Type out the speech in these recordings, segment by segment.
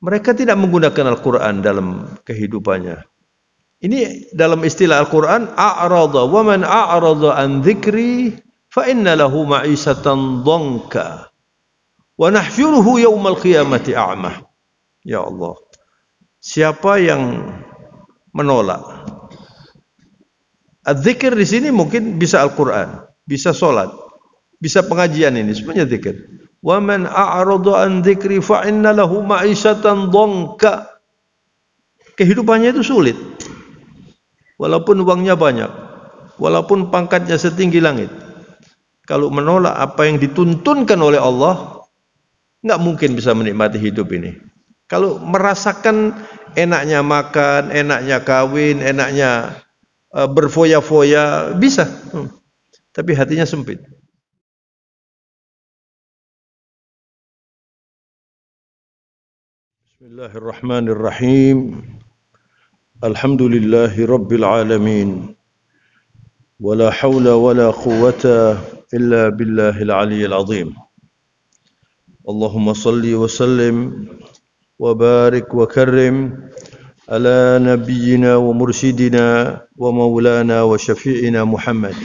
Mereka tidak menggunakan Al-Quran dalam kehidupannya. Ini dalam istilah Al-Quran, a'rada wa man a'rada an dzikri fa inna lahu ma'isatan dhanka wa nahsyuruhu yaumal qiyamati a'ma. Ya Allah. Siapa yang menolak? Adzikir di sini mungkin bisa Al-Quran, bisa salat, bisa pengajian, ini semuanya zikir. Wa man a'rada an dzikri fa inna lahu ma'isatan dhanka. Kehidupannya itu sulit. Walaupun uangnya banyak, walaupun pangkatnya setinggi langit. Kalau menolak apa yang dituntunkan oleh Allah, nggak mungkin bisa menikmati hidup ini. Kalau merasakan enaknya makan, enaknya kawin, enaknya berfoya-foya, bisa. Tapi hatinya sempit. Bismillahirrahmanirrahim. Alhamdulillahi Rabbil Alamin. Wala hawla wala quwwata illa billahil aliyyil azim. Allahumma salli wa sallim wa barik wa karrim ala nabiyyina wa mursyidina wa maulana wa syafi'ina Muhammad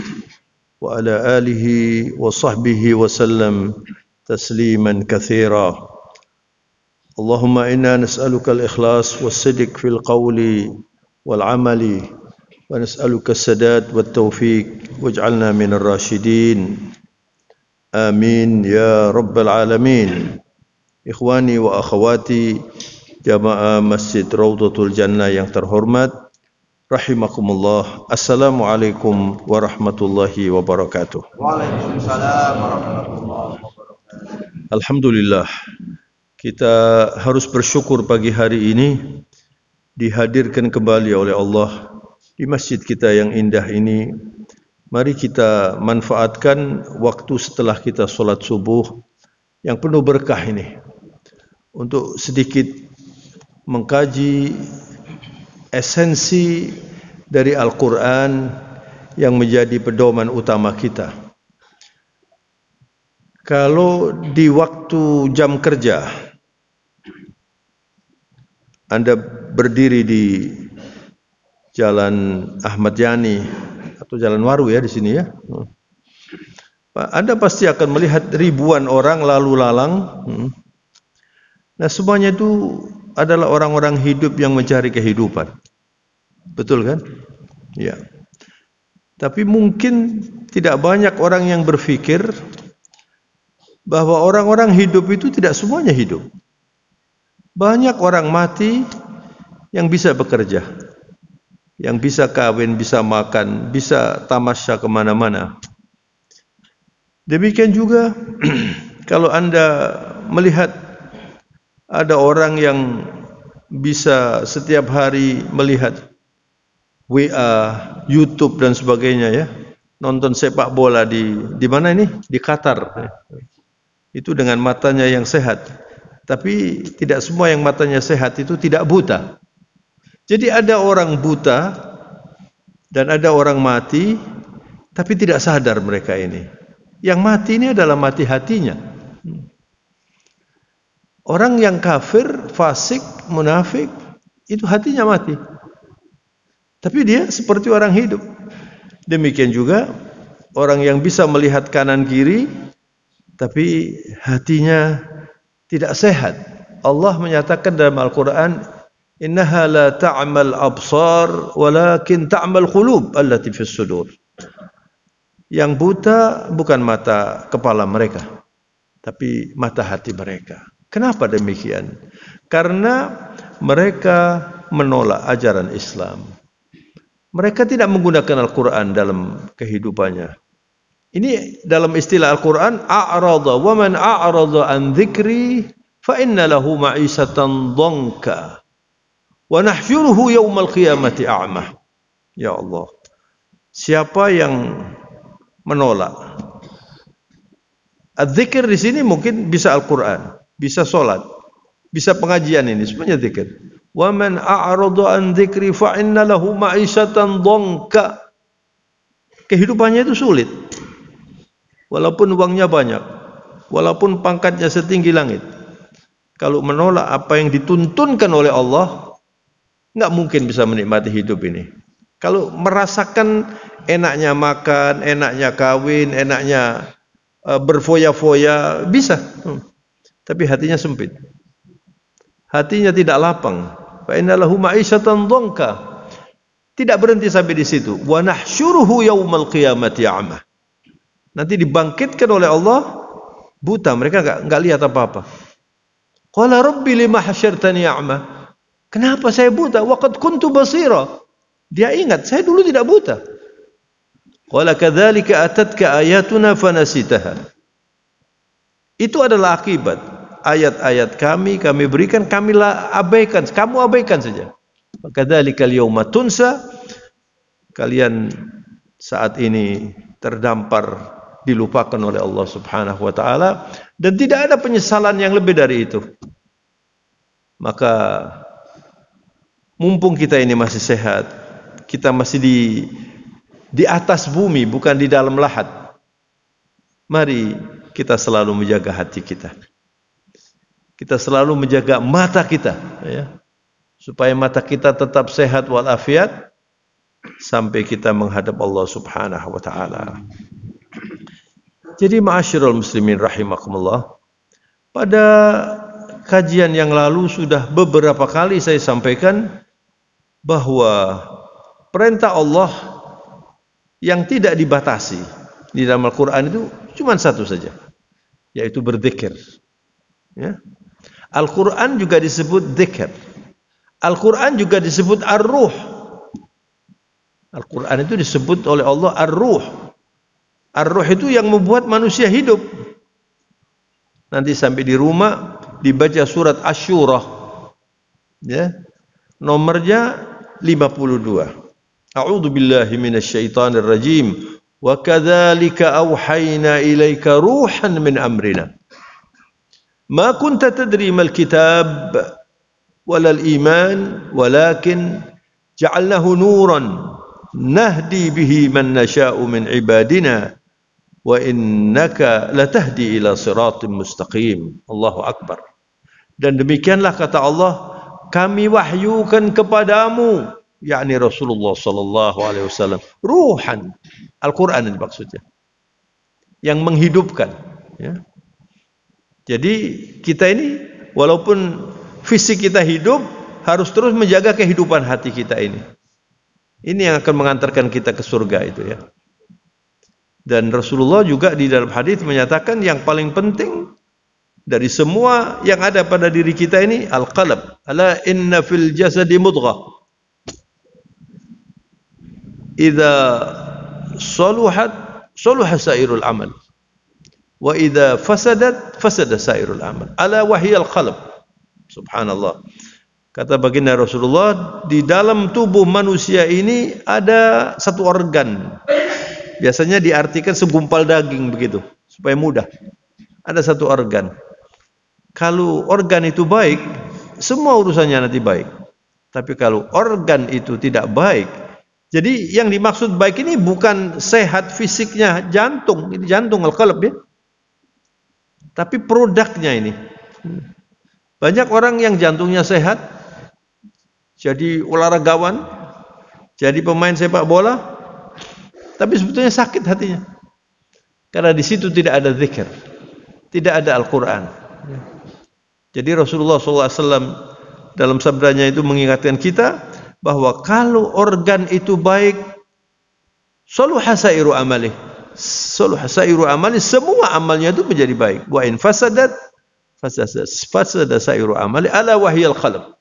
wa ala alihi wa sahbihi wa sallam tasliman katsira. Allahumma inna nas'aluka al-ikhlas was-sidq fil qawli wal 'amali wa nas'aluka as-sadad wat taufiq waj'alna minar rasyidin. Amin ya rabbal alamin. Ikhwani wa akhwati jamaah Masjid Raudhatul Jannah yang terhormat, rahimakumullah. Assalamualaikum warahmatullahi wabarakatuh. Waalaikumsalam warahmatullahi wabarakatuh. Alhamdulillah, kita harus bersyukur pagi hari ini dihadirkan kembali oleh Allah di masjid kita yang indah ini. Mari kita manfaatkan waktu setelah kita sholat subuh yang penuh berkah ini untuk sedikit mengkaji esensi dari Al-Quran yang menjadi pedoman utama kita. Kalau di waktu jam kerja Anda berdiri di Jalan Ahmad Yani atau Jalan Waru ya di sini ya, Anda pasti akan melihat ribuan orang lalu lalang. Nah, semuanya itu adalah orang-orang hidup yang mencari kehidupan. Betul kan? Ya. Tapi mungkin tidak banyak orang yang berpikir bahwa orang-orang hidup itu tidak semuanya hidup. Banyak orang mati yang bisa bekerja, yang bisa kawin, bisa makan, bisa tamasya kemana-mana. Demikian juga kalau Anda melihat ada orang yang bisa setiap hari melihat WA, YouTube dan sebagainya ya, nonton sepak bola di mana ini? Di Qatar. Itu dengan matanya yang sehat. Tapi tidak semua yang matanya sehat itu tidak buta. Jadi ada orang buta dan ada orang mati, tapi tidak sadar mereka ini. Yang mati ini adalah mati hatinya. Orang yang kafir, fasik, munafik, itu hatinya mati. Tapi dia seperti orang hidup. Demikian juga orang yang bisa melihat kanan kiri, tapi hatinya tidak sehat. Allah menyatakan dalam Al-Quran, innaha la ta'mal absar walakin ta'mal qulub allati fis sudur. Yang buta bukan mata kepala mereka, tapi mata hati mereka. Kenapa demikian? Karena mereka menolak ajaran Islam. Mereka tidak menggunakan Al-Quran dalam kehidupannya. Ini dalam istilah Al-Quran, a'rada wa man a'rada an dzikri fa inna lahu ma'isatan dhanka wa nahsyuruhu yaumal qiyamati a'ma. Ya Allah. Siapa yang menolak? Adzikir di sini mungkin bisa Al-Quran, bisa salat, bisa pengajian, ini semuanya zikir. Wa man a'rada an dzikri fa inna lahu ma'isatan dhanka. Kehidupannya itu sulit. Walaupun uangnya banyak, walaupun pangkatnya setinggi langit. kalau menolak apa yang dituntunkan oleh Allah, nggak mungkin bisa menikmati hidup ini. Kalau merasakan enaknya makan, enaknya kawin, enaknya berfoya-foya, bisa. Tapi hatinya sempit. Hatinya tidak lapang. Fa innalahu ma'isyatan dhanka. Tidak berhenti sampai di situ. Wa nahsyuruhu yaumal qiyamati a'ma. Nanti dibangkitkan oleh Allah buta, mereka enggak lihat apa-apa. Qala rabbi lima hasyartani a'ma. Kenapa saya buta? Wa qad kuntu basira. Dia ingat, saya dulu tidak buta. Qala kadzalika atatka ayatuna fanasitaha. Itu adalah akibat ayat-ayat kami berikan, kami abaikan, kamu abaikan saja. Kadzalikal yauma tunsa, kalian saat ini terdampar, dilupakan oleh Allah Subhanahu wa taala, dan tidak ada penyesalan yang lebih dari itu. Maka mumpung kita ini masih sehat, kita masih di atas bumi, bukan di dalam lahat. Mari kita selalu menjaga hati kita. Kita selalu menjaga mata kita, ya. Supaya mata kita tetap sehat walafiat sampai kita menghadap Allah Subhanahu wa taala. Jadi ma'asyiral muslimin rahimakumullah, pada kajian yang lalu sudah beberapa kali saya sampaikan bahwa perintah Allah yang tidak dibatasi di dalam Al-Qur'an itu cuma satu saja, yaitu berzikir. Ya. Al-Qur'an juga disebut zikir. Al-Quran juga disebut ar-ruh. Al-Quran itu disebut oleh Allah ar-ruh. Ar-ruh itu yang membuat manusia hidup. Nanti sampai di rumah dibaca surat Asy-Syura, ya, nomornya 52. A'udzu billahi minasyaitonir rajim. Wa kadzalika auhayna ilaika ruhan min amrina. Ma kunta tadri mal kitab wala al-iman walakin ja'alnahu nuran nahdi bihi man nasha'u min ibadina wa innaka latahdi ila siratim mustaqim. Allahu akbar. Dan demikianlah kata Allah, kami wahyukan kepadamu, yakni Rasulullah sallallahu alaihi wasallam, ruhan. Al-Qur'an ini maksudnya, yang menghidupkan, ya. Jadi kita ini walaupun fisik kita hidup, harus terus menjaga kehidupan hati kita ini. Ini yang akan mengantarkan kita ke surga itu, ya. Dan Rasulullah juga di dalam hadis menyatakan yang paling penting dari semua yang ada pada diri kita ini al-qalb. Ala inna fil jasadi mudghah. Idza saluhat saluha sairul amal. Wa idza fasadat fasada sairul amal. Ala wahiyal qalb. Subhanallah. Kata baginda Rasulullah, di dalam tubuh manusia ini ada satu organ. Biasanya diartikan segumpal daging begitu, supaya mudah. Ada satu organ. Kalau organ itu baik, semua urusannya nanti baik. Tapi kalau organ itu tidak baik, jadi yang dimaksud baik ini bukan sehat fisiknya jantung, ini jantung al-qalb, ya. Tapi produknya ini. Banyak orang yang jantungnya sehat, jadi olahragawan, jadi pemain sepak bola, tapi sebetulnya sakit hatinya. Karena di situ tidak ada zikir, tidak ada Al-Quran. Jadi Rasulullah SAW dalam sabdanya itu mengingatkan kita bahwa kalau organ itu baik, saluha sairu amali, saluha sairu amali, semua amalnya itu menjadi baik. Wa in fasadat fasada sairu amali ala wahyal qalb.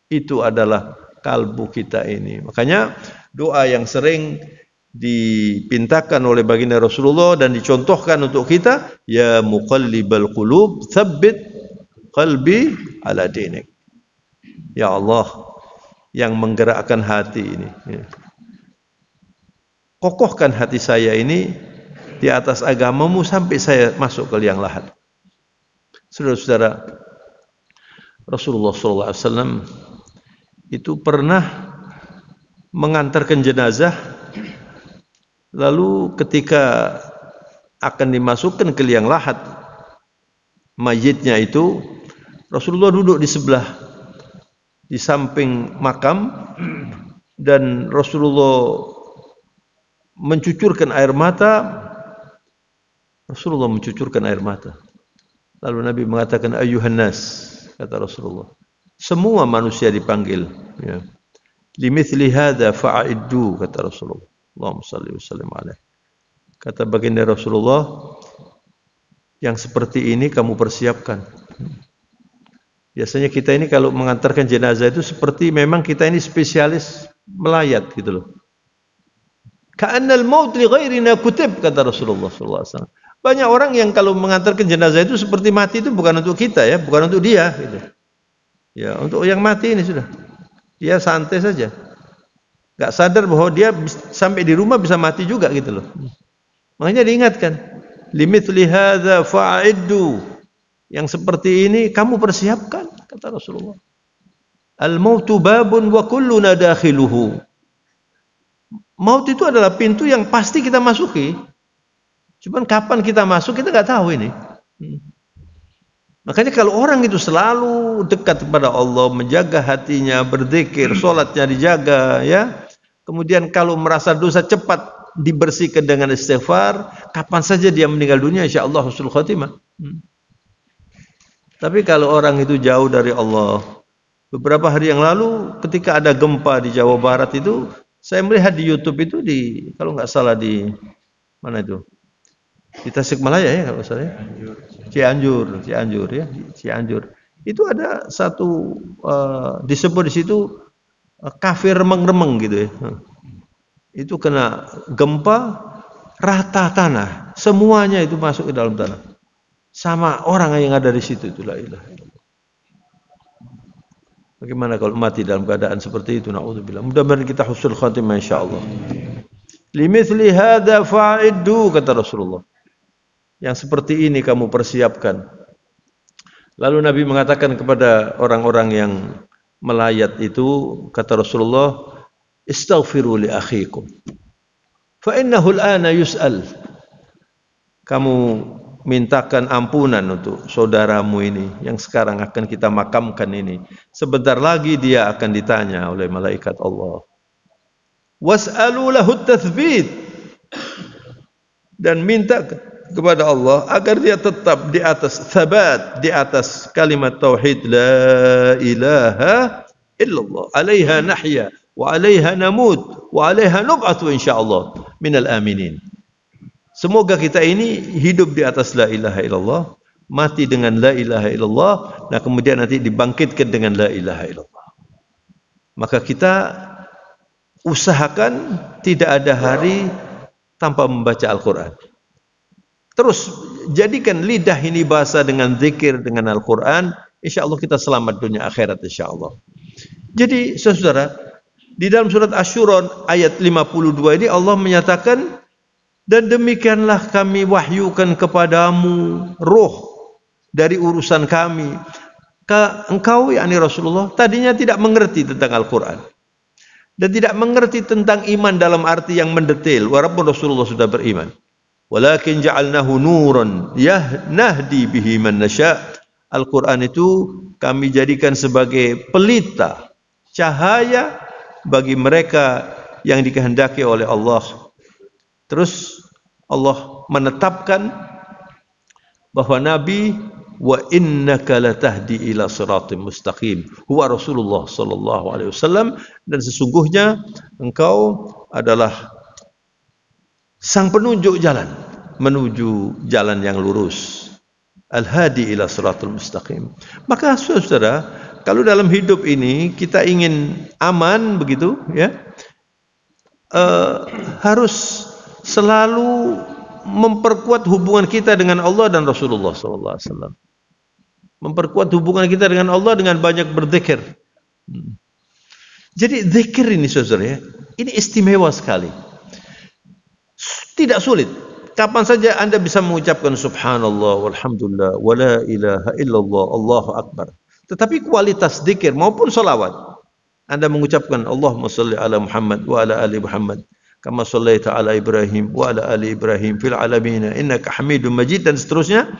Itu adalah kalbu kita ini. Makanya doa yang sering dipintakan oleh baginda Rasulullah dan dicontohkan untuk kita, ya muqallibal qulub tsabbit qalbi ala dinik. Ya Allah yang menggerakkan hati ini, ya. Kokohkan hati saya ini di atas agamamu sampai saya masuk ke liang lahat. Saudara-saudara, Rasulullah SAW itu pernah mengantarkan jenazah, lalu ketika akan dimasukkan ke liang lahat mayitnya itu, Rasulullah duduk di sebelah, di samping makam, dan Rasulullah mencucurkan air mata. Rasulullah mencucurkan air mata. Lalu Nabi mengatakan, ayyuhan nas, kata Rasulullah, semua manusia dipanggil, ya. Limithli hadza fa'iddu, kata Rasulullah. Allahumma shalli wa sallim alaihi. Kata baginda Rasulullah, yang seperti ini kamu persiapkan. Biasanya kita ini kalau mengantarkan jenazah itu seperti memang kita ini spesialis melayat gitu loh. Ka'annal maut li ghairina kutib, kata Rasulullah sallallahu alaihi wasallam. Banyak orang yang kalau mengantarkan jenazah itu seperti mati itu bukan untuk kita ya, bukan untuk dia gitu. Ya, untuk yang mati ini sudah. Dia santai saja. Enggak sadar bahwa dia sampai di rumah bisa mati juga gitu loh. Makanya diingatkan, limithli hadza fa'iddu. Yang seperti ini kamu persiapkan, kata Rasulullah. Al-mautu babun wa kulluna dakhiluhu. Maut itu adalah pintu yang pasti kita masuki. Cuman kapan kita masuk kita nggak tahu ini. Makanya kalau orang itu selalu dekat kepada Allah, menjaga hatinya, berzikir, sholatnya dijaga, ya. Kemudian kalau merasa dosa cepat dibersihkan dengan istighfar, kapan saja dia meninggal dunia, insya Allah husnul khatimah. Tapi kalau orang itu jauh dari Allah, beberapa hari yang lalu ketika ada gempa di Jawa Barat itu, saya melihat di YouTube itu kalau nggak salah di mana itu? Di Tasikmalaya ya kalau saya. Cianjur ya, Cianjur. Itu ada satu disebut di situ kafe remeng-remeng gitu ya. Itu kena gempa rata tanah, semuanya itu masuk ke dalam tanah. Sama orang yang ada di situ, itu la ilaha illallah. Bagaimana kalau mati dalam keadaan seperti itu? Na'udzubillah. Mudah-mudahan kita husnul khatimah insyaallah. Limithli hadza fa'iddu, kata Rasulullah. Yang seperti ini kamu persiapkan. Lalu Nabi mengatakan kepada orang-orang yang melayat itu, kata Rasulullah, istaghfiru li akhikum fa innahu al-ana yus'al. Kamu mintakan ampunan untuk saudaramu ini yang sekarang akan kita makamkan ini. Sebentar lagi dia akan ditanya oleh malaikat Allah. Was'alu lahu at-tathbit. Dan minta kepada Allah agar dia tetap di atas thabat, di atas kalimat tauhid la ilaha illallah. Alaiha nahya wa alaiha namut wa alaiha nub'atu insyaallah minal aminin. Semoga kita ini hidup di atas la ilaha illallah, mati dengan la ilaha illallah, dan kemudian nanti dibangkitkan dengan la ilaha illallah. Maka kita usahakan tidak ada hari tanpa membaca Al-Quran. Terus jadikan lidah ini bahasa dengan zikir, dengan Al-Quran, insya Allah kita selamat dunia akhirat insya Allah. Jadi saudara, di dalam surat Asy-Syura ayat 52 ini Allah menyatakan, dan demikianlah kami wahyukan kepadamu roh dari urusan kami. Engkau yakni Rasulullah tadinya tidak mengerti tentang Al-Quran dan tidak mengerti tentang iman dalam arti yang mendetail, walaupun Rasulullah sudah beriman. Walakin ja'alnahu nuran nahdi bihi man nasya. Al-Quran itu kami jadikan sebagai pelita, cahaya bagi mereka yang dikehendaki oleh Allah. Terus Allah menetapkan bahwa Nabi wa innaka latahdi ila siratim mustaqim. Huwa Rasulullah sallallahu alaihi wasallam, dan sesungguhnya engkau adalah sang penunjuk jalan menuju jalan yang lurus. Al-hadi ila siratul mustaqim. Maka saudara, kalau dalam hidup ini kita ingin aman begitu ya, harus selalu memperkuat hubungan kita dengan Allah dan Rasulullah sallallahu alaihi wasallam. Memperkuat hubungan kita dengan Allah dengan banyak berzikir. Jadi zikir ini saudara ya, ini istimewa sekali. Tidak sulit. Kapan saja Anda bisa mengucapkan subhanallah walhamdulillah wala ilaha illallah Allahu akbar. Tetapi kualitas zikir maupun salawat, Anda mengucapkan Allahumma shalli ala Muhammad wa ala ali Muhammad kama shallaita ala Ibrahim wa ala ali Ibrahim fil alamin innaka Hamidum Majid, dan seterusnya.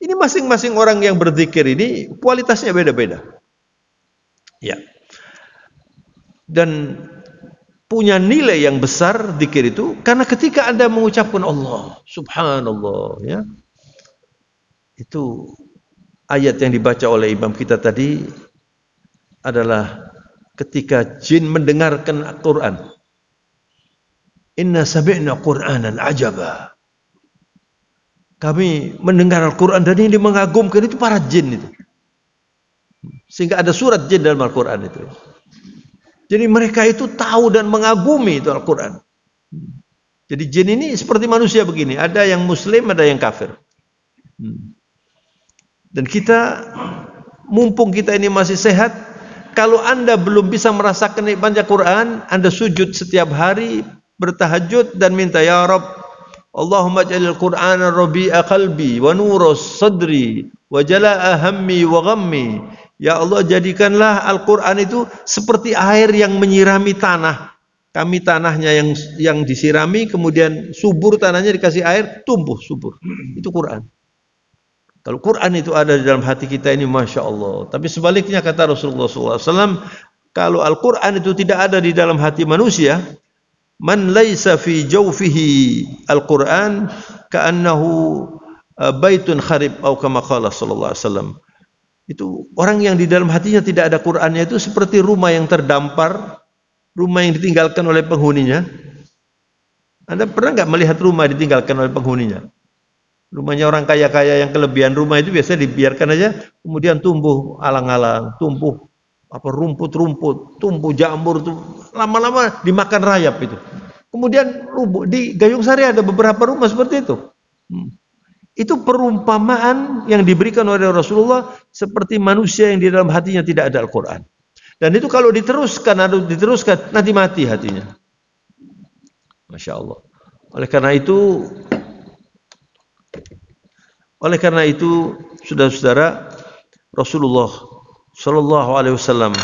Ini masing-masing orang yang berzikir ini kualitasnya beda-beda. Ya. Dan punya nilai yang besar zikir itu karena ketika Anda mengucapkan Allah, subhanallah, ya. Itu ayat yang dibaca oleh imam kita tadi adalah ketika jin mendengarkan Al-Quran. Inna sami'na Qur'anan ajaba. Kami mendengar Al-Quran dan ini mengagumkan, itu para jin itu. Sehingga ada surat jin dalam Al-Quran itu. Jadi mereka itu tahu dan mengagumi itu Al-Quran. Jadi jin ini seperti manusia begini. Ada yang muslim, ada yang kafir. Dan kita, mumpung kita ini masih sehat, kalau Anda belum bisa merasakan nikmatnya Quran, Anda sujud setiap hari, bertahajud dan minta, ya Rabb, Allahumma ja'alil Qur'ana rabi'a qalbi wa nura sadri wa jala'a hammi wa ghammi. Ya Allah, jadikanlah Al-Quran itu seperti air yang menyirami tanah. Kami tanahnya yang disirami, kemudian subur tanahnya dikasih air, tumbuh subur. Itu Quran. Kalau Quran itu ada di dalam hati kita ini, Masya Allah. Tapi sebaliknya kata Rasulullah SAW, kalau Al-Quran itu tidak ada di dalam hati manusia, man laisa fi jawfihi Al-Quran ka'annahu baitun kharib atau kama qala sallallahu alaihi wasallam. Itu orang yang di dalam hatinya tidak ada Qur'annya itu seperti rumah yang terdampar, rumah yang ditinggalkan oleh penghuninya. Anda pernah nggak melihat rumah ditinggalkan oleh penghuninya? Rumahnya orang kaya-kaya yang kelebihan rumah itu biasanya dibiarkan aja, kemudian tumbuh alang-alang, tumbuh rumput-rumput, tumbuh jamur tuh, lama-lama dimakan rayap itu. Kemudian di Gayung Sari ada beberapa rumah seperti itu. Itu perumpamaan yang diberikan oleh Rasulullah seperti manusia yang di dalam hatinya tidak ada Al-Quran. Dan itu kalau diteruskan nanti mati hatinya. Masya Allah. Oleh karena itu, saudara-saudara, Rasulullah Sallallahu Alaihi Wasallam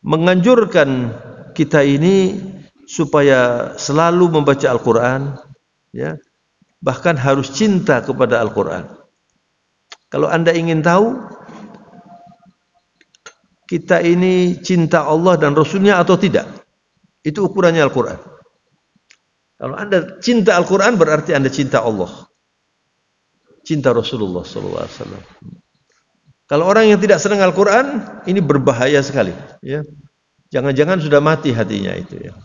menganjurkan kita ini supaya selalu membaca Al-Quran, ya. Bahkan harus cinta kepada Al-Quran. Kalau Anda ingin tahu kita ini cinta Allah dan Rasulnya atau tidak, itu ukurannya Al-Quran. Kalau Anda cinta Al-Quran berarti Anda cinta Allah, cinta Rasulullah SAW. Kalau orang yang tidak senang Al-Quran, ini berbahaya sekali, ya. Jangan-jangan sudah mati hatinya itu, ya.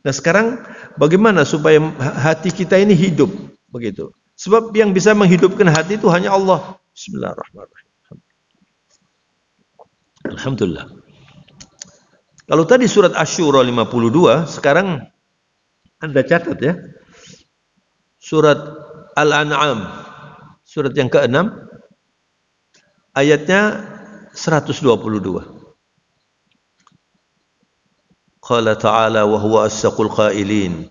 Nah sekarang bagaimana supaya hati kita ini hidup? Begitu. Sebab yang bisa menghidupkan hati itu hanya Allah. Bismillahirrahmanirrahim. Alhamdulillah. Kalau tadi surat Asy-Syura 52, sekarang Anda catat ya. Surat Al-An'am, surat yang ke-6, ayatnya 122. Qala ta'ala wa huwa as-saqul qailin.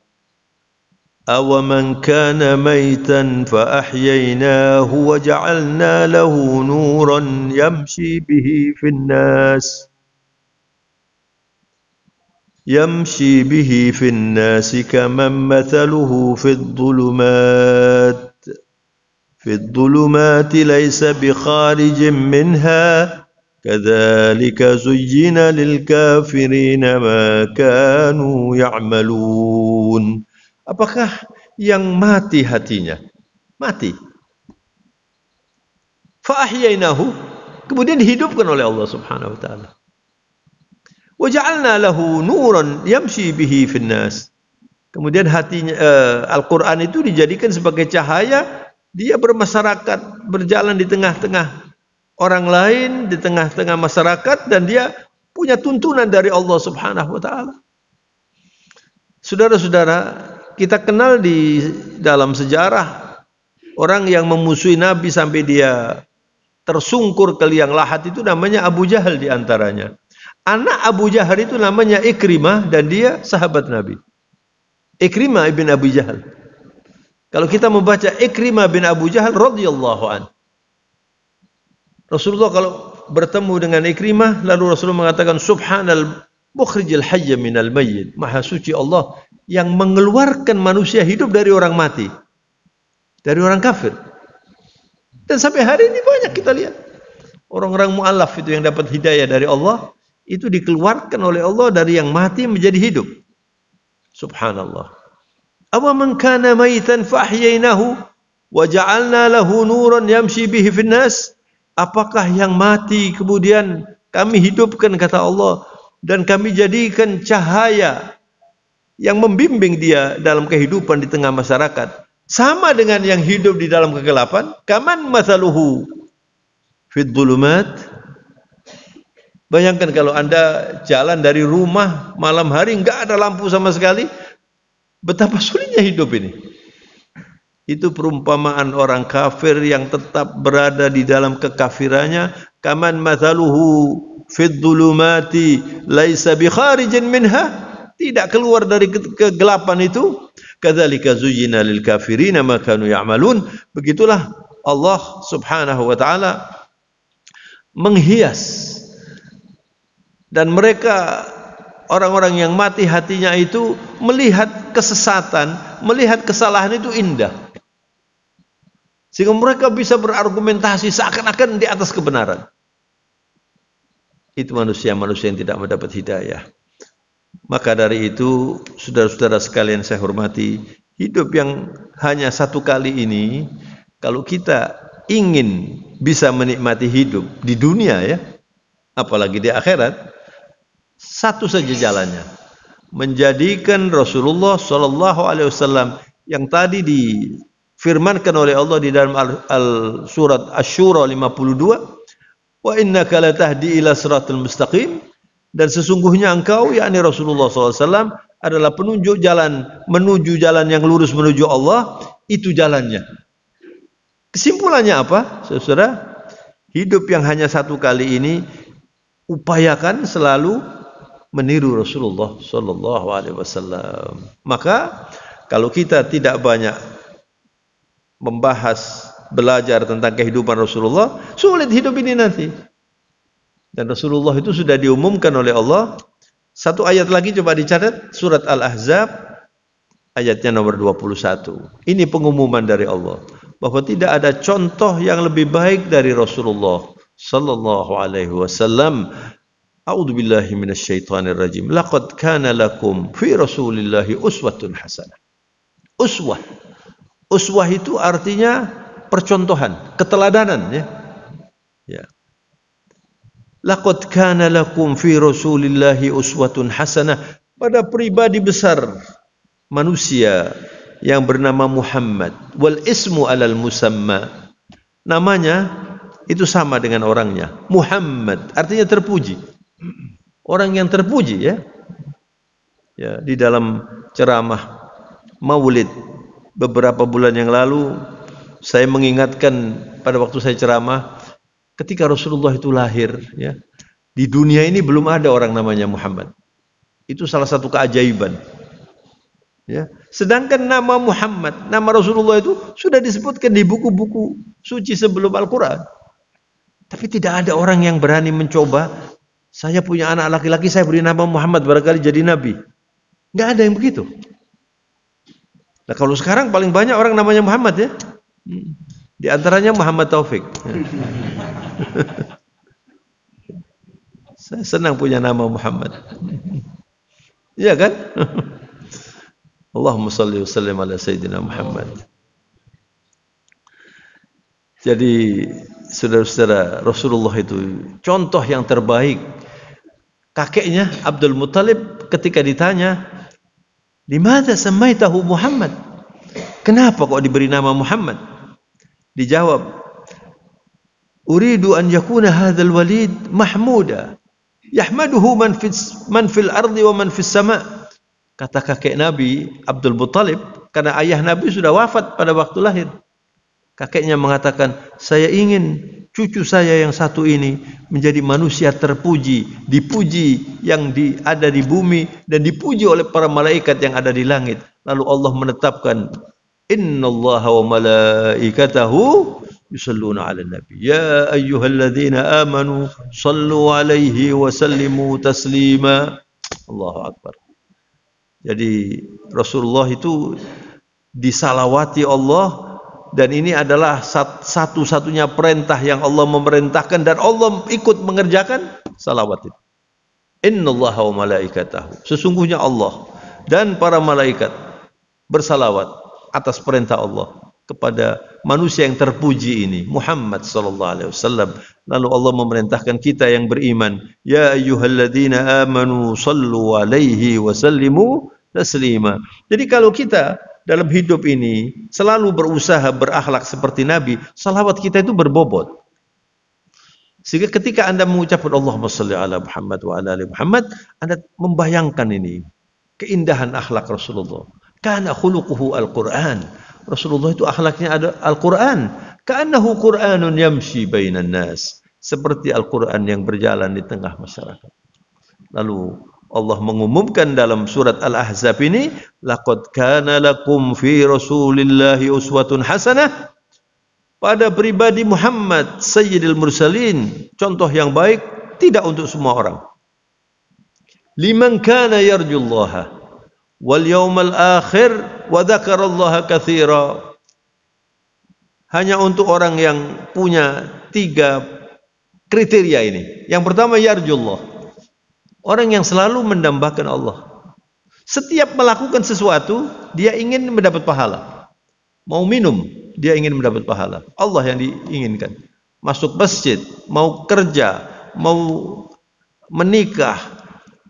أَوَمَنْ كَانَ مَيْتًا فَأَحْيَيْنَاهُ وَجَعَلْنَا لَهُ نُورًا يَمْشِي بِهِ فِي النَّاسِ كَمَنْ مَثَلُهُ في الظُّلُمَاتِ لَيْسَ بِخَارِجٍ مِنْهَا كَذَلِكَ زُيِّنَ لِلْكَافِرِينَ مَا كَانُوا يَعْمَلُونَ. Apakah yang mati hatinya? Mati. Fa'ahyainahu, kemudian dihidupkan oleh Allah Subhanahu wa taala. Wa ja'alna lahu nuran yamshi bihi fin nas. Kemudian hatinya Al-Qur'an itu dijadikan sebagai cahaya, dia bermasyarakat, berjalan di tengah-tengah orang lain, di tengah-tengah masyarakat, dan dia punya tuntunan dari Allah Subhanahu wa taala. Saudara-saudara, kita kenal di dalam sejarah orang yang memusuhi Nabi sampai dia tersungkur ke liang lahat itu namanya Abu Jahal di antaranya. Anak Abu Jahal itu namanya Ikrimah dan dia sahabat Nabi. Ikrimah ibn Abu Jahal. Kalau kita membaca Ikrimah bin Abu Jahal radhiyallahu an. Rasulullah kalau bertemu dengan Ikrimah lalu Rasulullah mengatakan subhanal mukhrijil hayya minal mayyit. Maha suci Allah yang mengeluarkan manusia hidup dari orang mati, dari orang kafir. Dan sampai hari ini banyak kita lihat orang-orang mu'allaf itu yang dapat hidayah dari Allah, itu dikeluarkan oleh Allah dari yang mati menjadi hidup. Subhanallah. Awa man kana maitan fa ahyaynahu wa ja'alna lahu nuran yamshi bihi fin nas. Apakah yang mati kemudian kami hidupkan, kata Allah, dan kami jadikan cahaya yang membimbing dia dalam kehidupan di tengah masyarakat. Sama dengan yang hidup di dalam kegelapan. Kaman mathaluhu fid dhulumat. Bayangkan kalau Anda jalan dari rumah malam hari enggak ada lampu sama sekali, betapa sulitnya hidup ini. Itu perumpamaan orang kafir yang tetap berada di dalam kekafirannya. Kaman mathaluhu fid dhulumati laisa bi kharijin minha. Tidak keluar dari kegelapan itu. Kadzalika zuyyina lil kafirina ma kanu ya'malun. Begitulah Allah Subhanahu wa taala menghias, dan mereka orang-orang yang mati hatinya itu melihat kesesatan, melihat kesalahan itu indah, sehingga mereka bisa berargumentasi seakan-akan di atas kebenaran. Itu manusia-manusia yang tidak mendapat hidayah. Maka dari itu, saudara-saudara sekalian saya hormati, hidup yang hanya satu kali ini, kalau kita ingin bisa menikmati hidup di dunia ya, apalagi di akhirat, satu saja jalannya, menjadikan Rasulullah Shallallahu Alaihi Wasallam yang tadi difirmankan oleh Allah di dalam surat Asy-Syura 52, wa innaka latahdi ila siratal mustaqim. Dan sesungguhnya engkau, yakni Rasulullah SAW, adalah penunjuk jalan, menuju jalan yang lurus menuju Allah. Itu jalannya. Kesimpulannya apa, saudara? Hidup yang hanya satu kali ini, upayakan selalu meniru Rasulullah SAW. Maka kalau kita tidak banyak membahas, belajar tentang kehidupan Rasulullah, sulit hidup ini nanti. Dan Rasulullah itu sudah diumumkan oleh Allah. Satu ayat lagi coba dicatat, surat Al-Ahzab ayatnya nomor 21. Ini pengumuman dari Allah bahwa tidak ada contoh yang lebih baik dari Rasulullah sallallahu alaihi wasallam. A'udzubillahi minasyaitonir rajim. Laqad kana lakum fi Rasulillahi uswatun hasanah. Uswah itu artinya percontohan, keteladanan ya. Ya. Laqad kana lakum fi Rasulillahi uswatun hasanah, pada pribadi besar manusia yang bernama Muhammad. Wal ismu alal musamma, namanya itu sama dengan orangnya. Muhammad artinya terpuji, orang yang terpuji ya. Ya, di dalam ceramah Maulid beberapa bulan yang lalu, saya mengingatkan pada waktu saya ceramah, ketika Rasulullah itu lahir, ya, di dunia ini belum ada orang namanya Muhammad. Itu salah satu keajaiban. Ya. Sedangkan nama Muhammad, nama Rasulullah itu sudah disebutkan di buku-buku suci sebelum Al-Quran. Tapi tidak ada orang yang berani mencoba, saya punya anak laki-laki, saya beri nama Muhammad, barangkali jadi nabi. Nggak ada yang begitu. Nah, kalau sekarang paling banyak orang namanya Muhammad ya. Di antaranya Muhammad Taufik. Saya senang punya nama Muhammad. Iya kan? Allahumma salli wa sallim ala Sayyidina Muhammad. Jadi saudara-saudara, Rasulullah itu contoh yang terbaik. Kakeknya Abdul Muttalib ketika ditanya, "Limadza sammaitahu Muhammad?" Kenapa kok diberi nama Muhammad? Dijawab, "Uridu an yakuna hadzal walid mahmuda, yahmaduhu man fil ardi wa man fis sama." Kata kakek Nabi Abdul Muttalib, karena ayah Nabi sudah wafat pada waktu lahir. Kakeknya mengatakan, "Saya ingin cucu saya yang satu ini menjadi manusia terpuji, dipuji yang ada di bumi dan dipuji oleh para malaikat yang ada di langit." Lalu Allah menetapkan, "Innallaha wa malaikatahu yusalluna 'alan nabi ya ayyuhalladzina amanu sallu 'alaihi wa sallimu taslima." Allahu akbar. Jadi Rasulullah itu disalawati Allah dan ini adalah satu-satunya perintah yang Allah memerintahkan dan Allah ikut mengerjakan, salawat itu. Innallaha wa malaikatahu, sesungguhnya Allah dan para malaikat bersalawat atas perintah Allah kepada manusia yang terpuji ini, Muhammad sallallahu alaihi wasallam. Lalu Allah memerintahkan kita yang beriman, ya ayyuhalladzina amanu sallu alaihi wa sallimu taslima. Jadi kalau kita dalam hidup ini selalu berusaha berakhlak seperti Nabi, salawat kita itu berbobot. Sehingga ketika Anda mengucapkan Allahumma shalli ala Muhammad wa ala ali Muhammad, Anda membayangkan ini keindahan akhlak Rasulullah. Kana khuluquhu al-Qur'an. Rasulullah itu akhlaknya ada Al-Qur'an. Ka'annahu Qur'anun yamshi bainan nas. Seperti Al-Qur'an yang berjalan di tengah masyarakat. Lalu Allah mengumumkan dalam surat Al-Ahzab ini, laqad kana lakum fi Rasulillahi uswatun hasanah. Pada pribadi Muhammad Sayyidil Mursalin, contoh yang baik tidak untuk semua orang. Liman kana yarjullaha wal yawmal akhir wa dzakarallaha katsira. Hanya untuk orang yang punya 3 kriteria ini. Yang pertama yarjullah. Orang yang selalu mendambakan Allah. Setiap melakukan sesuatu, dia ingin mendapat pahala. Mau minum, dia ingin mendapat pahala. Allah yang diinginkan. Masuk masjid, mau kerja, mau menikah,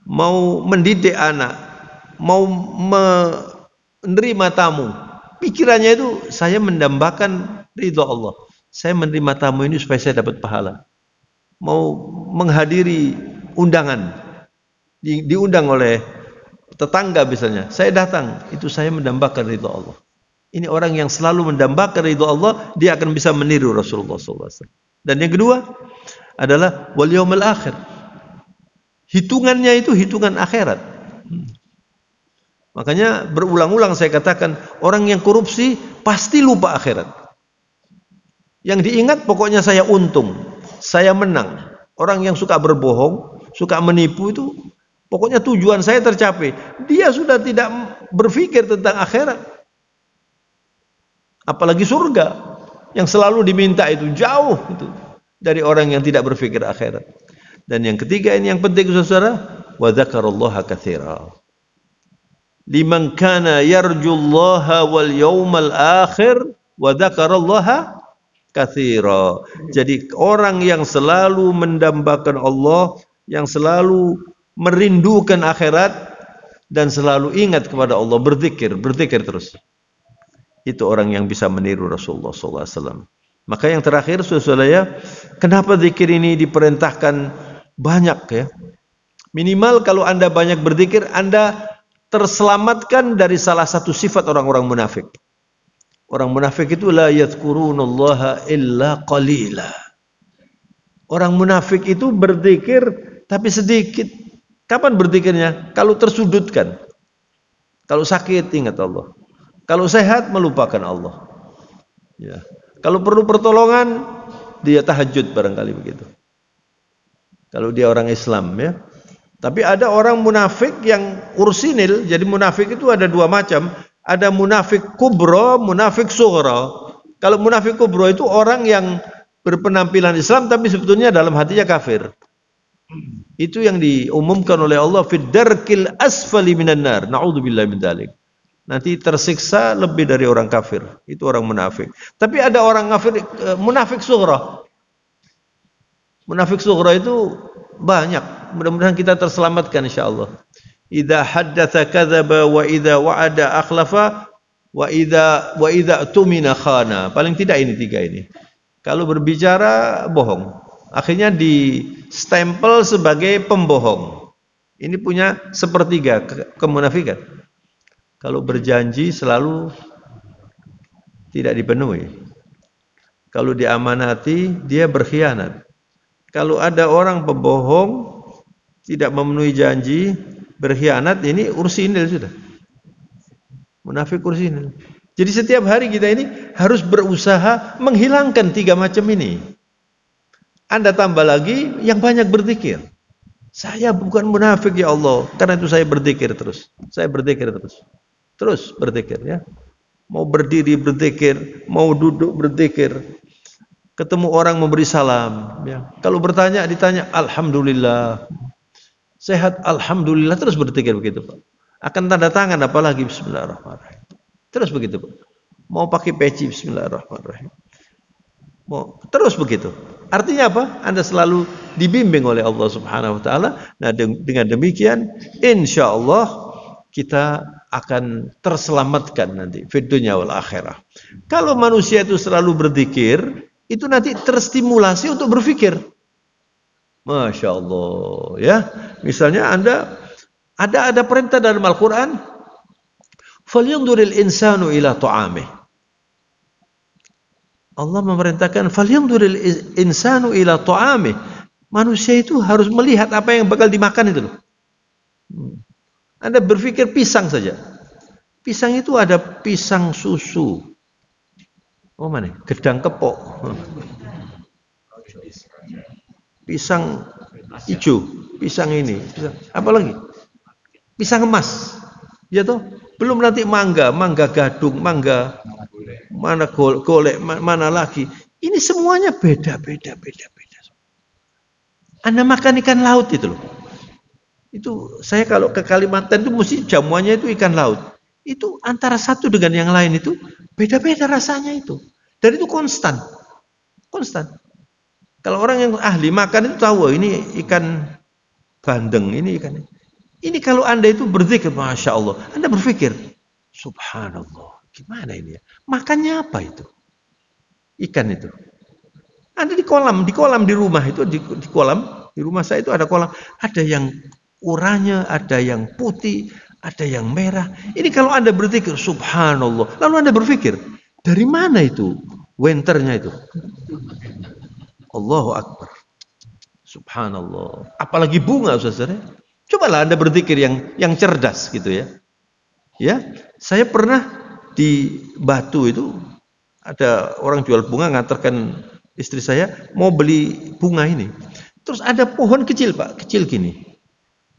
mau mendidik anak, mau menerima tamu. Pikirannya itu, saya mendambakan ridha Allah. Saya menerima tamu ini supaya saya dapat pahala. Mau menghadiri undangan, diundang oleh tetangga misalnya, saya datang, itu saya mendambakan ridha Allah. Ini orang yang selalu mendambakan ridha Allah, dia akan bisa meniru Rasulullah SAW. Dan yang kedua adalah wal yaumil akhir. Hitungannya itu hitungan akhirat. Makanya berulang-ulang saya katakan, orang yang korupsi pasti lupa akhirat. Yang diingat pokoknya saya untung, saya menang. Orang yang suka berbohong, suka menipu itu pokoknya tujuan saya tercapai. Dia sudah tidak berpikir tentang akhirat. Apalagi surga yang selalu diminta itu jauh itu dari orang yang tidak berpikir akhirat. Dan yang ketiga ini yang penting saudara, wa dzakarallaha katsira. Liman kana yarjullaha wal yawmal akhir wa dzakarallaha katsira. Jadi orang yang selalu mendambakan Allah, yang selalu merindukan akhirat dan selalu ingat kepada Allah, berzikir terus. Itu orang yang bisa meniru Rasulullah SAW. Maka yang terakhir, saudara, kenapa zikir ini diperintahkan banyak ya? Minimal kalau Anda banyak berzikir, Anda terselamatkan dari salah satu sifat orang-orang munafik. Orang munafik itu la yadhkurunallaha illa qalila. Orang munafik itu berzikir tapi sedikit. Kapan berzikirnya? Kalau tersudutkan. Kalau sakit ingat Allah. Kalau sehat melupakan Allah. Ya. Kalau perlu pertolongan dia tahajud barangkali begitu. Kalau dia orang Islam ya. Tapi ada orang munafik yang ursinil. Jadi munafik itu ada 2 macam. Ada munafik kubro, munafik sughra. Kalau munafik kubro itu orang yang berpenampilan Islam tapi sebetulnya dalam hatinya kafir. Itu yang diumumkan oleh Allah fid darkil asfali minan nar. Na'udzubillahi min dzalik. Nanti tersiksa lebih dari orang kafir. Itu orang munafik. Tapi ada orang kafir munafik sughra. Munafik sughra itu banyak. Mudah-mudahan kita terselamatkan insyaallah. Idza haddatsa kadzaba wa idza wa'ada akhlafa wa idza tumina khana. Paling tidak ini 3 ini. Kalau berbicara bohong. Akhirnya di stempel sebagai pembohong. Ini punya sepertiga kemunafikan. Kalau berjanji selalu tidak dipenuhi. Kalau diamanati dia berkhianat. Kalau ada orang pembohong tidak memenuhi janji, berkhianat, ini ursinil sudah. Munafik ursinil. Jadi setiap hari kita ini harus berusaha menghilangkan 3 macam ini. Anda tambah lagi yang banyak berzikir. Saya bukan munafik ya Allah, karena itu saya berzikir terus. Saya berzikir terus. Terus berzikir ya. mau berdiri berzikir, mau duduk berzikir. Ketemu orang memberi salam, ya. Kalau bertanya ditanya alhamdulillah. Sehat alhamdulillah, terus berzikir begitu, Pak. Akan tanda tangan apalagi bismillahirrahmanirrahim. Terus begitu, Pak. Mau pakai peci bismillahirrahmanirrahim. Mau terus begitu. Artinya apa? Anda selalu dibimbing oleh Allah Subhanahu wa taala. Nah, dengan demikian insyaallah kita akan terselamatkan nanti di dunia wal akhirah. Kalau manusia itu selalu berzikir, itu nanti terstimulasi untuk berpikir. Masya Allah, ya. Misalnya Anda ada perintah dalam Al-Quran, "Falyanzuril insanu ila ta'amih." Allah memerintahkan, "Falyanzuril insanu ila ta'amih." Manusia itu harus melihat apa yang bakal dimakan itu loh. Anda berpikir pisang saja. Pisang itu ada pisang susu. Oh mana? Gedang kepok. Pisang hijau, pisang ini, pisang apa lagi? Pisang emas. Ya toh? Belum nanti mangga gadung, mangga mana golek, mana lagi. Ini semuanya beda. Anda makan ikan laut itu loh. Itu saya kalau ke Kalimantan itu mesti jamuannya itu ikan laut. Itu antara satu dengan yang lain itu beda-beda rasanya itu. Dan itu konstan. Kalau orang yang ahli makan itu tahu, ini ikan bandeng, ini ikan. Ini kalau Anda itu berzikir, Masya Allah, Anda berpikir, subhanallah, gimana ini ya? Makannya apa itu? Ikan itu. Anda di kolam di rumah itu, di kolam, di rumah saya itu ada kolam, ada yang oranye, ada yang putih, ada yang merah. Ini kalau Anda berzikir, subhanallah, lalu Anda berpikir, dari mana itu winternya itu? Allahu Akbar. Subhanallah. Apalagi bunga, saudara. Cobalah Anda berzikir yang cerdas gitu ya. Ya, saya pernah di Batu itu ada orang jual bunga ngantarkan istri saya mau beli bunga ini. Terus ada pohon kecil, Pak, kecil gini.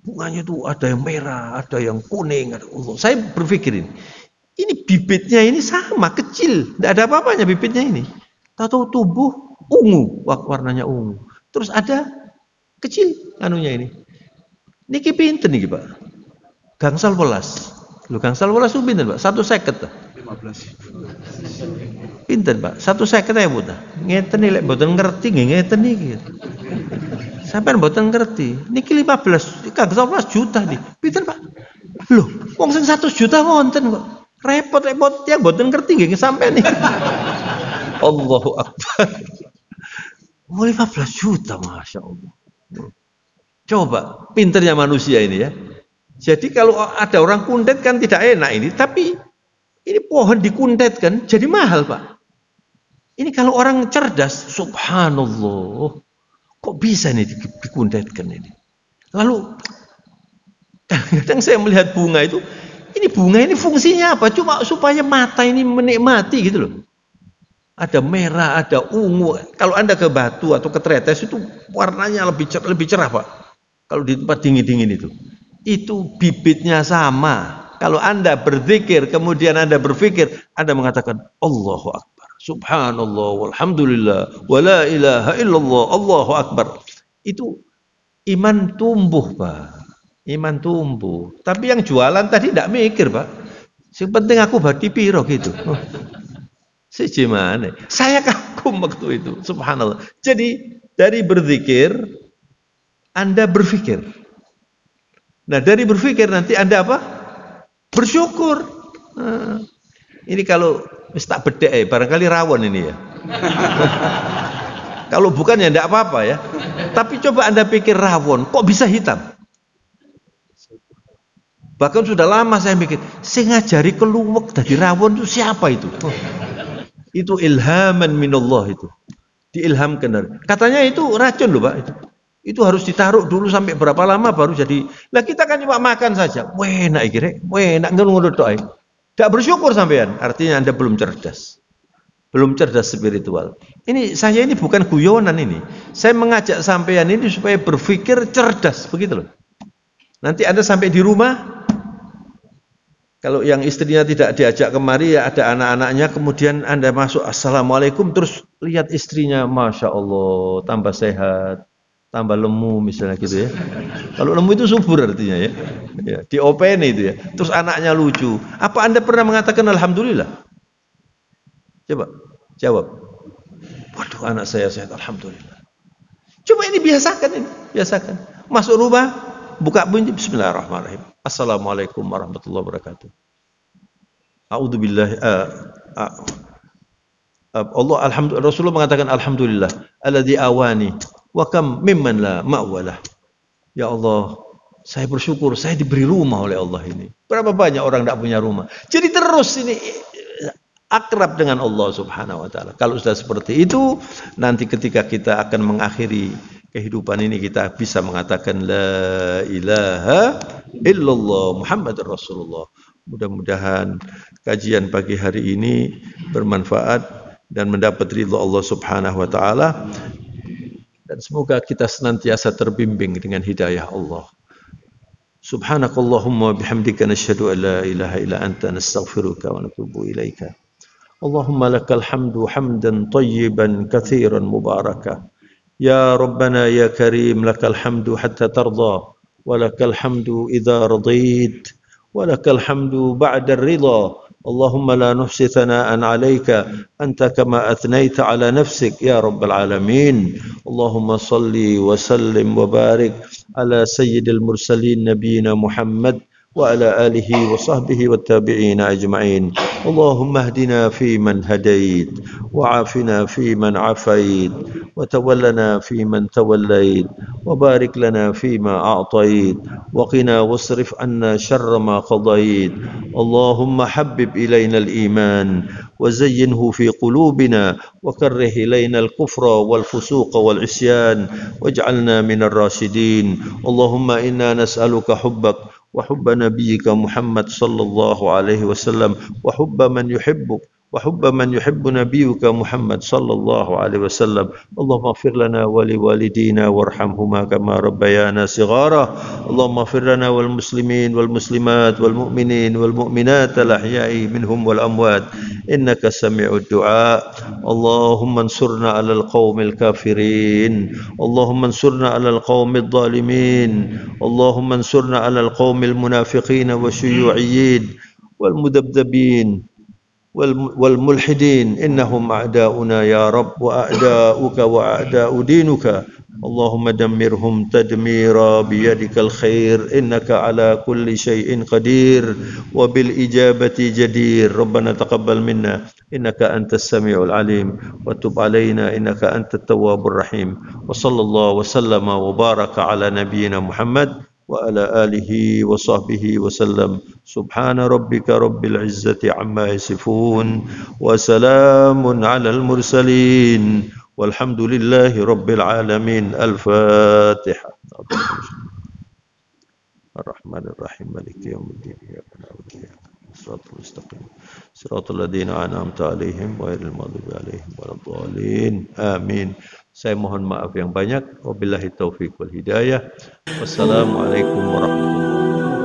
Bunganya tuh ada yang merah, ada yang kuning, saya berpikirin, ini bibitnya ini sama kecil, tidak ada apa-apanya bibitnya ini. Tahu tumbuh ungu, warnanya ungu. Terus ada kecil anunya ini. Niki pinten niki, Pak? Gangsal welas. Lho gangsal welas itu pinten, Pak? 1,50 ta? 15. Pinten, Pak? 1,50 ya, Bu ta? Ngeten lek mboten ngerti nggih ngeten iki. Sampeyan mboten ngerti. Niki 15, gangsal welas juta nih. Pinten, Pak? Lho, wong sing 100 juta wonten kok. Repot-repot ya mboten ngerti nggih sampeyan iki. Allahu Akbar. Oh, 15 juta, Masya Allah. Coba, pinternya manusia ini ya. Jadi kalau ada orang kundet kan tidak enak ini. Tapi ini pohon dikundet kan jadi mahal, Pak. Ini kalau orang cerdas, subhanallah. Kok bisa nih dikundetkan ini? Lalu, kadang saya melihat bunga itu. Ini bunga ini fungsinya apa? Cuma supaya mata ini menikmati gitu loh. Ada merah, ada ungu. Kalau Anda ke Batu atau ke Tretes itu warnanya lebih cerah, Pak. Kalau di tempat dingin-dingin itu bibitnya sama. Kalau Anda berzikir, kemudian Anda berpikir, Anda mengatakan Allahu Akbar, Subhanallah, walhamdulillah, wala ilaha illallah, Allahu Akbar. Itu iman tumbuh, Pak. Iman tumbuh. Tapi yang jualan tadi tidak mikir, Pak. Yang penting aku badi piro gitu. Gimana? Saya kagum waktu itu, subhanallah. Jadi dari berzikir Anda berpikir. Nah, dari berpikir nanti Anda apa? Bersyukur. Nah, ini kalau tak bedek barangkali rawon ini ya. Kalau bukan ya tidak apa-apa ya. Tapi coba Anda pikir rawon, kok bisa hitam? Bahkan sudah lama saya mikir, saya ngajari keluwek dari rawon itu siapa itu? Itu ilhaman minallah itu. Diilhamkan. Katanya itu racun loh, Pak. Itu harus ditaruh dulu sampai berapa lama baru jadi. Lah kita kan cuma makan saja. Enak iki rek. Enak ngono tok ae. Enggak bersyukur sampean. Artinya Anda belum cerdas. Belum cerdas spiritual. Ini saya ini bukan guyonan ini. Saya mengajak sampean ini supaya berpikir cerdas, begitu loh. Nanti Anda sampai di rumah Kalau yang istrinya tidak diajak kemari, ya ada anak-anaknya, kemudian Anda masuk, Assalamualaikum, terus lihat istrinya, Masya Allah, tambah sehat, tambah lemu misalnya gitu ya. Kalau lemu itu subur artinya ya. Ya, diopeni itu ya. Terus anaknya lucu. Apa Anda pernah mengatakan Alhamdulillah? Coba, jawab. Waduh, anak saya sehat, Alhamdulillah. Coba ini biasakan ini, biasakan. Masuk rumah, buka bunyi, Bismillahirrahmanirrahim. Assalamualaikum warahmatullahi wabarakatuh. A'udzubillahi Allah alhamdulillah, Rasulullah mengatakan alhamdulillah alladzi awani wa kam mimman la ma'walah. Ya Allah, saya bersyukur saya diberi rumah oleh Allah ini. Berapa banyak orang tidak punya rumah. Jadi terus ini akrab dengan Allah Subhanahu wa taala. Kalau sudah seperti itu, nanti ketika kita akan mengakhiri kehidupan ini, kita bisa mengatakan la ilaha illallah Muhammadur Rasulullah. Mudah-mudahan kajian pagi hari ini bermanfaat dan mendapat ridha Allah Subhanahu wa taala, dan semoga kita senantiasa terbimbing dengan hidayah Allah. Subhanakallahumma bihamdika nasyhadu an la ilaha illa anta nastaghfiruka wa natubu ilaika. Allahumma lakal hamdu hamdan tayyiban katsiran mubaraka. Ya Rabbana ya Karim, lakal hamdu hatta tarda, wa lakal hamdu idza radait, wa lakal hamdu ba'da ar-ridha. Allahumma la nuhsi thana'an 'alaika anta kama athnayta 'ala nafsik ya rabbal alamin. Allahumma salli wa sallim wa barik ala sayyidil mursalin nabiyyina Muhammad وعلى آله وصحبه والتابعين أجمعين. اللهم اهدنا فيمن هديت، وعافنا فيمن عافيت، وتولنا فيمن توليت، وبارك لنا فيما أعطيت، وقنا واصرف عنا شر ما قضيت. اللهم حبب إلينا الإيمان وزينه في قلوبنا، وكره إلينا الكفر والفسوق والعصيان، واجعلنا من الراشدين. اللهم إنا نسألك حبك وحب نبيك محمد صلى الله عليه وسلم، وحب من يحبك وحب من يحب نبيك محمد صلى الله عليه وسلم. اللهم اغفر لنا ولوالدينا وارحمهما كما ربيانا صغارا. اللهم اغفر لنا والمسلمين والمسلمات والمؤمنين والمؤمنات الأحياء منهم والأموات إنك سميع الدعاء. اللهم انصرنا على القوم الكافرين، اللهم انصرنا على القوم الظالمين، اللهم انصرنا على القوم المنافقين والشيوعيين والمذبذبين والملحدين، إنهم أعداؤنا يا رب، وأعداؤك وأعداء دينك. اللهم دمرهم تدميرا بيدك الخير، إنك على كل شيء قدير وبالإجابة جدير. ربنا تقبل منا إنك أنت السميع العليم، وتب علينا إنك أنت التواب الرحيم. وصلى الله وسلم وبارك على نبينا محمد وعلى آله وصحبه وسلم. سبحان ربك رب العزة عما يصفون، وسلام على المرسلين، والحمد لله رب العالمين. الفاتحة. الرحمن الرحيم مالك يوم الدين، إياك نعبد وإياك نستعين، صراط المستقيم صراط الذين أنعمت عليهم غير المغضوب عليهم ولا الضالين. آمين. Saya mohon maaf yang banyak. Wabillahi taufiq wal hidayah. Wassalamualaikum warahmatullahi wabarakatuh.